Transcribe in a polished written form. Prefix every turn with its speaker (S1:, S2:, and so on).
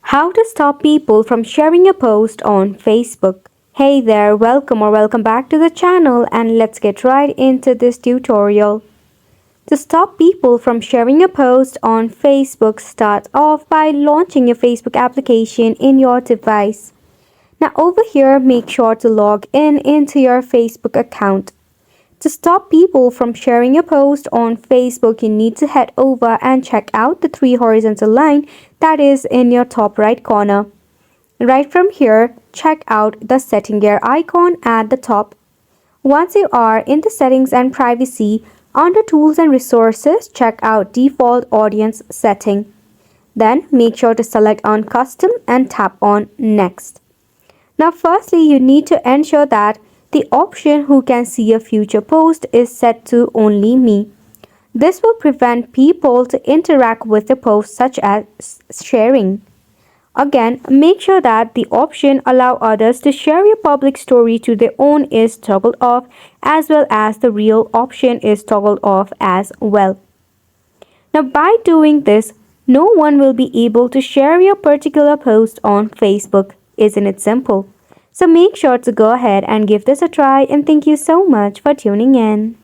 S1: How to stop people from sharing a post on Facebook. Hey there, welcome back to the channel, and let's get right into this tutorial. To stop people from sharing a post on Facebook, start off by launching your Facebook application in your device. Now over here, make sure to log in into your Facebook account. To stop people from sharing a post on Facebook, you need to head over and check out the three horizontal line that is in your top right corner. Right from here, check out the setting gear icon at the top. Once you are in the settings and privacy, under tools and resources, check out default audience setting. Then make sure to select on custom and tap on next. Now firstly, you need to ensure that the option who can see a future post is set to only me. This will prevent people to interact with the post such as sharing. Again, make sure that the option allow others to share your public story to their own is toggled off, as well as the real option is toggled off as well. Now by doing this, no one will be able to share your particular post on Facebook. Isn't it simple? So make sure to go ahead and give this a try, and thank you so much for tuning in.